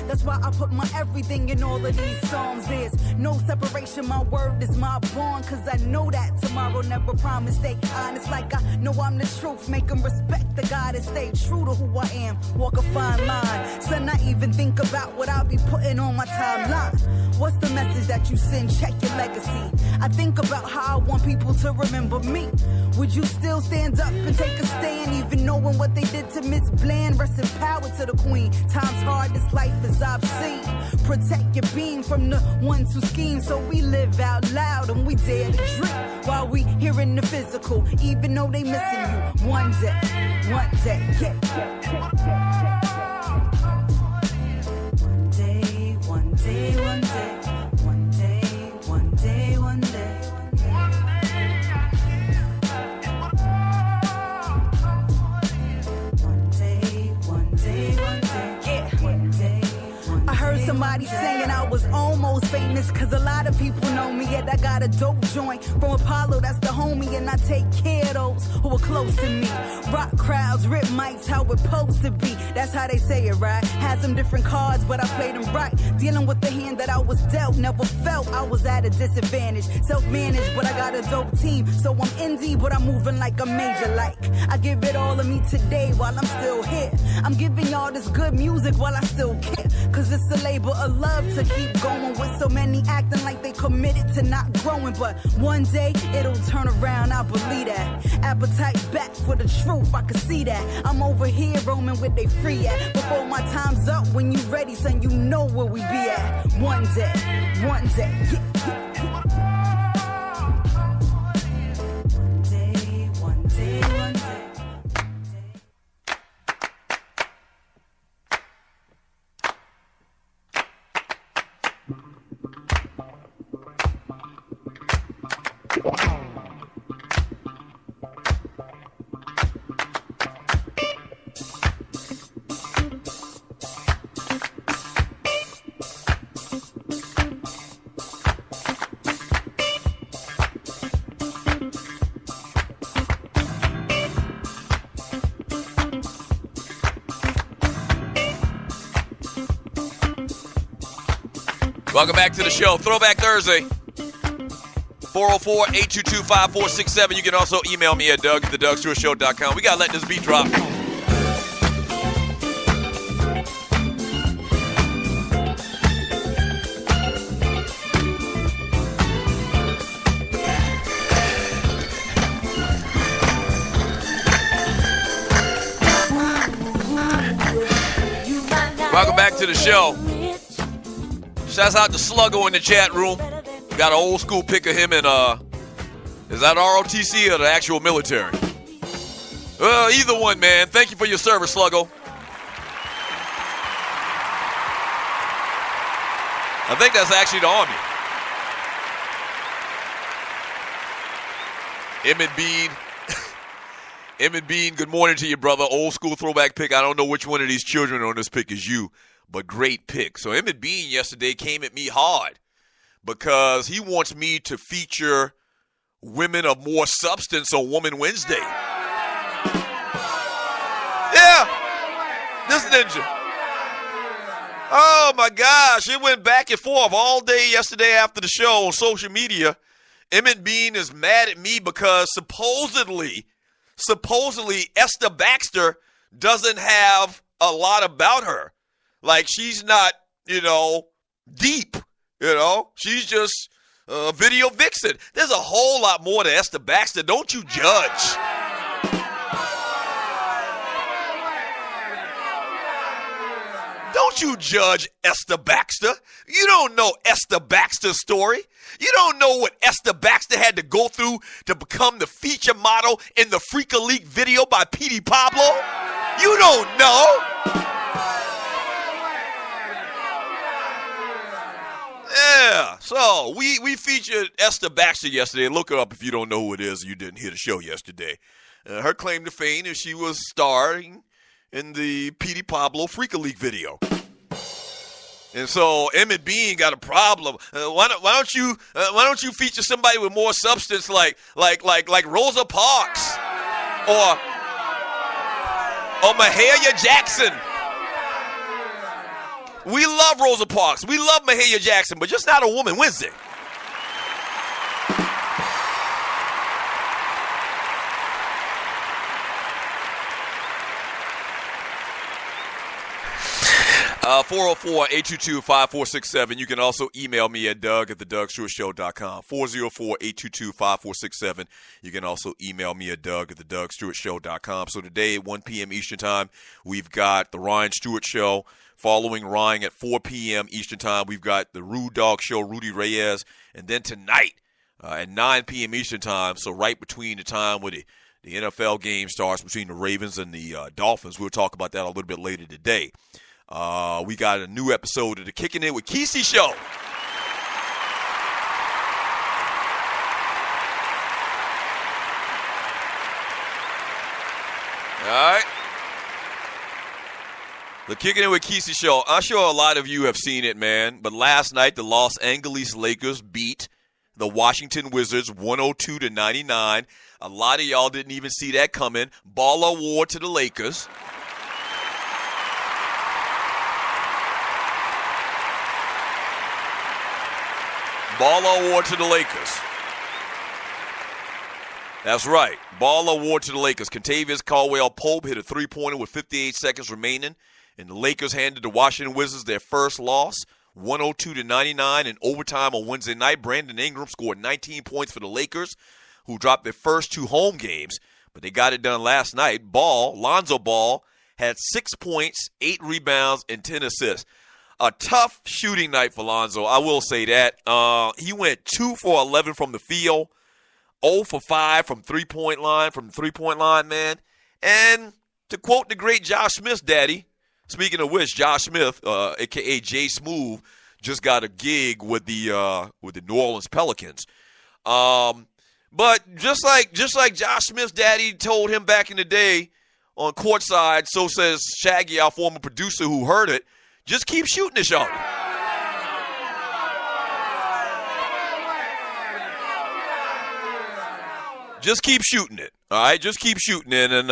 That's why I put my everything in all of these songs. There's no separation, my word is my bond. Cause I know that tomorrow never promised. Stay honest like I know I'm the truth. Make them respect the God and stay true to who I am. Walk a fine line. So not even think about what I'll be putting on my timeline. What's the message that you send? Check your legacy. I think about how I want people to remember me. Would you still stand up and take a stand, even knowing what they did to Miss Bland? Rest in power to the queen. Time's hard, this life is obscene. Protect your being from the ones who scheme. So we live out loud and we dare to dream while we here in the physical, even though they missing you. One day, yeah. One day, one day. Somebody saying I was almost famous, cause a lot of people know me, yet I got a dope joint from Apollo, that's the homie, and I take care of those who are close to me. Rock crowds, rip mics, how it's supposed to be, that's how they say it, right? Had some different cards, but I played them right. Dealing with the hand that I was dealt, never felt I was at a disadvantage. Self-managed, but I got a dope team, so I'm indie, but I'm moving like a major. Like, I give it all of me today while I'm still here. I'm giving y'all this good music while I still care, cause it's a labor of love to keep going, with so many acting like they committed to not growing. But one day it'll turn around, I believe that. Appetite back for the truth, I can see that. I'm over here roaming where they free at. Before my time's up, when you ready, son, you know where we be at. One day, yeah. Welcome back to the show. Throwback Thursday. 404-822-5467. You can also email me at Doug at thedougstewartshow.com. We got to let this beat drop. Welcome back to the show. Shouts out to Sluggo in the chat room. Got an old school pic of him in, is that ROTC or the actual military? Either one, man. Thank you for your service, Sluggo. I think that's actually the Army. Emmett Bean. Emmett Bean, good morning to you, brother. Old school throwback pic. I don't know which one of these children on this pic is you, but great pic. So Emmett Bean yesterday came at me hard because he wants me to feature women of more substance on Woman Wednesday. Yeah, this ninja. Oh, my gosh. It went back and forth all day yesterday after the show on social media. Emmett Bean is mad at me because supposedly Esther Baxter doesn't have a lot about her. Like, she's not, deep, She's just a video vixen. There's a whole lot more to Esther Baxter. Don't you judge. Don't you judge Esther Baxter. You don't know Esther Baxter's story. You don't know what Esther Baxter had to go through to become the feature model in the Freaka League video by P.D. Pablo. You don't know. Yeah, so we featured Esther Baxter yesterday. Look her up if you don't know who it is and you didn't hear the show yesterday. Her claim to fame is she was starring in the P.D. Pablo Freaka League video. And so Emmett Bean got a problem. Why don't you feature somebody with more substance like Rosa Parks or Mahalia Jackson? We love Rosa Parks. We love Mahalia Jackson, but just not a woman Wednesday. Uh, 404-822-5467. You can also email me at Doug@theDougStewartShow.com. 404-822-5467. You can also email me at Doug@theDougStewartShow.com. So today at 1 p.m. Eastern Time, we've got the Ryan Stewart Show. Following Ryan at 4 p.m. Eastern Time, we've got the Rude Dog Show, Rudy Reyes. And then tonight at 9 p.m. Eastern Time, so right between the time where the NFL game starts between the Ravens and the Dolphins. We'll talk about that a little bit later today. We got a new episode of the Kicking It with Kesey Show. All right. The Kicking It with Kesey Show. I'm sure a lot of you have seen it, man. But last night, the Los Angeles Lakers beat the Washington Wizards 102-99. A lot of y'all didn't even see that coming. Baller award to the Lakers. Baller award to the Lakers. That's right. Baller award to the Lakers. Kentavious Caldwell-Pope hit a three-pointer with 58 seconds remaining, and the Lakers handed the Washington Wizards their first loss, 102-99 in overtime on Wednesday night. Brandon Ingram scored 19 points for the Lakers, who dropped their first two home games, but they got it done last night. Lonzo Ball, had 6 points, 8 rebounds, and 10 assists. A tough shooting night for Lonzo, I will say that. He went 2 for 11 from the field, 0 for 5 from the three-point line, man. And to quote the great Josh Smith's daddy, speaking of which, Josh Smith, a.k.a. Jay Smooth, just got a gig with the New Orleans Pelicans. But just like Josh Smith's daddy told him back in the day on courtside, so says Shaggy, our former producer who heard it, just keep shooting it, y'all. Just keep shooting it, all right? Just keep shooting it, and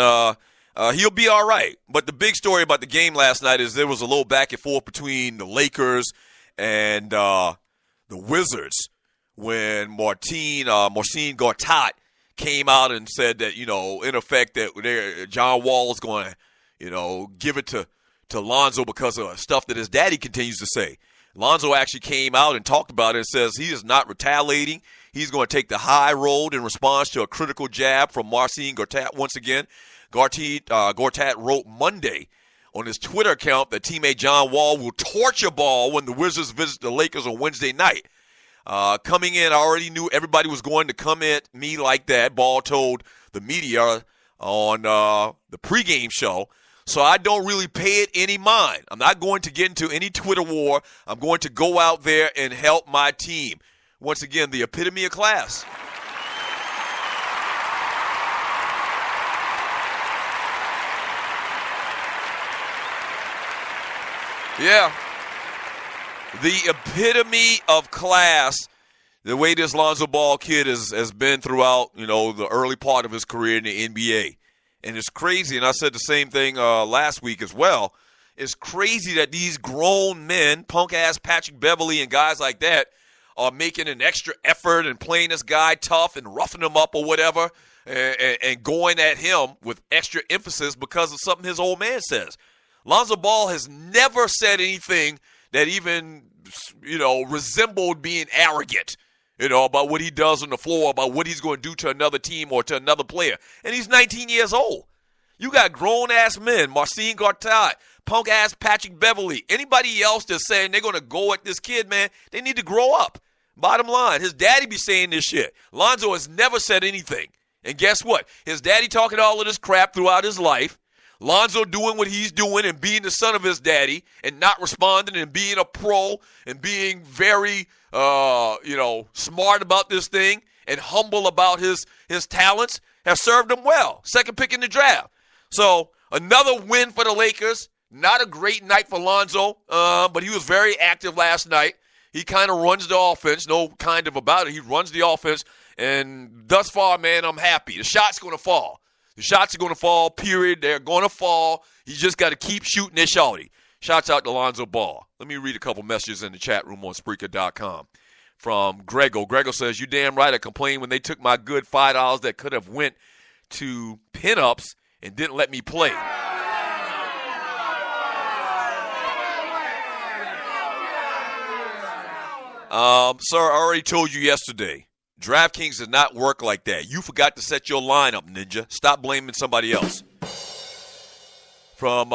he'll be all right. But the big story about the game last night is there was a little back and forth between the Lakers and the Wizards when Marcin Gortat came out and said that, in effect, that John Wall is going to, give it to Lonzo because of stuff that his daddy continues to say. Lonzo actually came out and talked about it and says he is not retaliating. He's going to take the high road in response to a critical jab from Marcin Gortat once again. Gortat wrote Monday on his Twitter account that teammate John Wall will torture Ball when the Wizards visit the Lakers on Wednesday night. Coming in, I already knew everybody was going to come at me like that, Ball told the media on the pregame show. So I don't really pay it any mind. I'm not going to get into any Twitter war. I'm going to go out there and help my team. Once again, the epitome of class. Yeah. The epitome of class, the way this Lonzo Ball kid has been throughout, the early part of his career in the NBA. And it's crazy, and I said the same thing last week as well. It's crazy that these grown men, punk-ass Patrick Beverley and guys like that, are making an extra effort and playing this guy tough and roughing him up or whatever and going at him with extra emphasis because of something his old man says. Lonzo Ball has never said anything that even, resembled being arrogant. About what he does on the floor, about what he's going to do to another team or to another player. And he's 19 years old. You got grown-ass men, Marcin Gortat, punk-ass Patrick Beverley, anybody else that's saying they're going to go at this kid, man, they need to grow up. Bottom line, his daddy be saying this shit. Lonzo has never said anything. And guess what? His daddy talking all of this crap throughout his life. Lonzo doing what he's doing and being the son of his daddy and not responding and being a pro and being very, smart about this thing and humble about his talents have served him well. Second pick in the draft. So another win for the Lakers. Not a great night for Lonzo, but he was very active last night. He kind of runs the offense. No kind of about it. He runs the offense. And thus far, man, I'm happy. The shot's going to fall. The shots are going to fall, period. They're going to fall. You just got to keep shooting this shorty. Shouts out to Lonzo Ball. Let me read a couple messages in the chat room on Spreaker.com. From Grego. Grego says, you damn right I complained when they took my good $5 that could have went to pinups and didn't let me play. Sir, I already told you yesterday, DraftKings does not work like that. You forgot to set your lineup, Ninja. Stop blaming somebody else. From,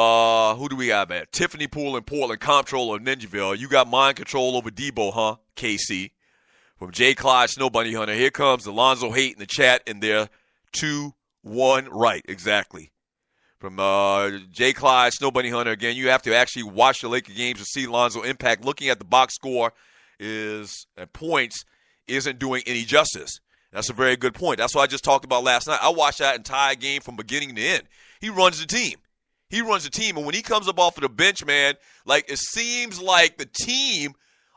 who do we have at? Tiffany Poole in Portland, comptroller of Ninjaville. You got mind control over Debo, huh, KC? From J. Clyde, Snow Bunny Hunter. Here comes Alonzo Haight in the chat, and they're 2-1 right, exactly. From J. Clyde, Snow Bunny Hunter. Again, you have to actually watch the Laker games to see Lonzo impact. Looking at the box score at points isn't doing any justice. That's a very good point. That's what I just talked about last night. I watched that entire game from beginning to end. He runs the team. And when he comes up off of the bench, man, like it seems like the team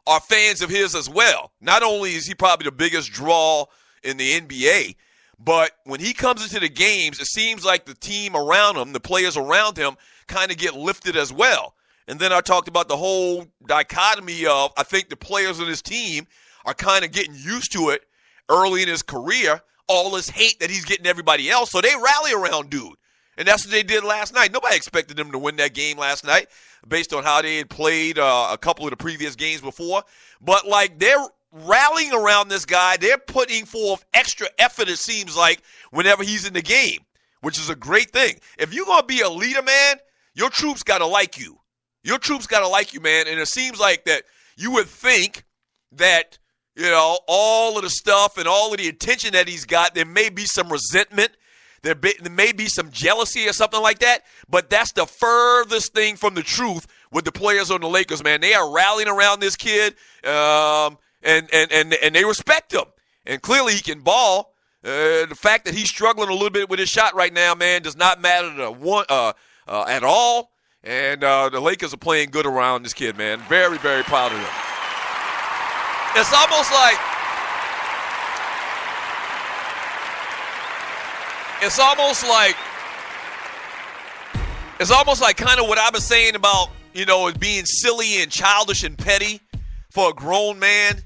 are fans of his as well. Not only is he probably the biggest draw in the NBA, but when he comes into the games, it seems like the team around him, the players around him, kind of get lifted as well. And then I talked about the whole dichotomy of I think the players on his team are kind of getting used to it early in his career, all this hate that he's getting everybody else. So they rally around dude. And that's what they did last night. Nobody expected them to win that game last night based on how they had played a couple of the previous games before. But, like, they're rallying around this guy. They're putting forth extra effort, it seems like, whenever he's in the game, which is a great thing. If you're going to be a leader, man, your troops got to like you. Your troops got to like you, man. And it seems like that you would think that, you know, all of the stuff and all of the attention that he's got, there may be some resentment. There may be some jealousy or something like that, but that's the furthest thing from the truth with the players on the Lakers, man. They are rallying around this kid, and they respect him. And clearly he can ball. The fact that he's struggling a little bit with his shot right now, man, does not matter at all. And the Lakers are playing good around this kid, man. Very, very proud of them. It's almost like kind of what I've been saying about, you know, it being silly and childish and petty for a grown man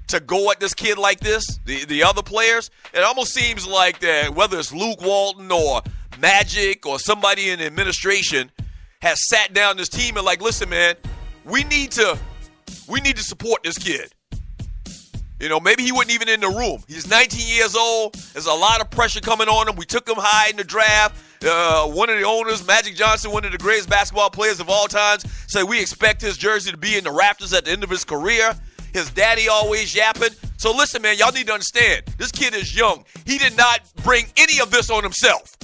to go at this kid like this, the other players. It almost seems like that whether it's Luke Walton or Magic or somebody in the administration has sat down this team and like, listen, man, we need to support this kid. You know, maybe he wasn't even in the room. He's 19 years old. There's a lot of pressure coming on him. We took him high in the draft. One of the owners, Magic Johnson, one of the greatest basketball players of all time, said we expect his jersey to be in the rafters at the end of his career. His daddy always yapping. So listen, man, y'all need to understand, this kid is young. He did not bring any of this on himself.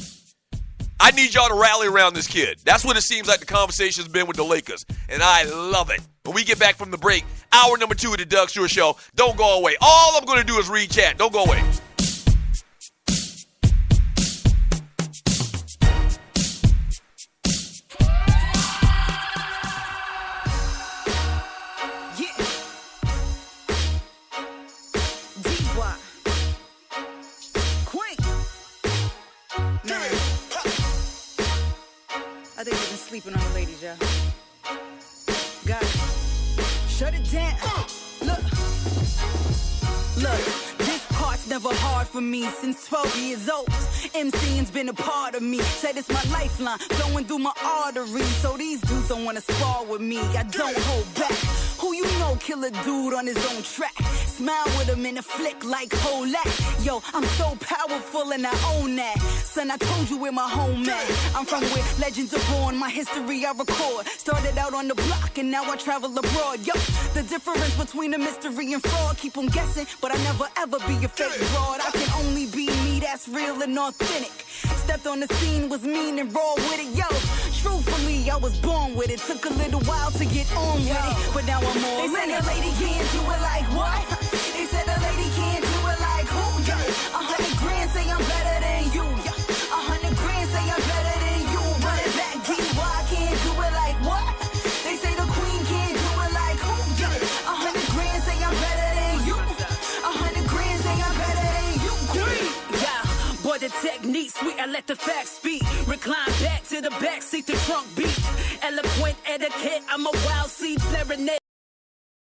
I need y'all to rally around this kid. That's what it seems like the conversation's been with the Lakers, and I love it. When we get back from the break, hour number 2 of the Doug Stewart Show. Don't go away. All I'm going to do is read chat. Don't go away. I think you've been sleeping on the ladies, y'all. Got it. Shut it down. Look, this part's never hard for me since 12 years old. MCing's been a part of me. Said it's my lifeline, flowing through my arteries. So these dudes don't wanna spar with me. I don't hold back. Who you know kill a dude on his own track? Smile with him in a flick like Holak. Yo, I'm so powerful and I own that. Son, I told you where my home at. I'm from where legends are born, my history I record. Started out on the block and now I travel abroad. Yo, the difference between a mystery and fraud. Keep them guessing, but I never ever be a fake broad. I can only be me, that's real and authentic. Stepped on the scene, was mean and raw with it. Yo, truthfully, I was born with it. Took a little while to get on with it, but now I'm all in it. They said a lady can't do it like what? They said a lady can't do it like who? Yo, 100 grand say I'm better than you. Yo, 100 grand say I'm better than you. Run it back, D.Y. can't do it like what? They say the queen can't do it like who? Yo, 100 grand say I'm better than you. 100 grand say I'm better than you. Queen. Yeah, boy, the technique sweet, I let the facts speak. Recline back to the back seat, the trunk beat. eloquent etiquette. I'm a wild seed serenade.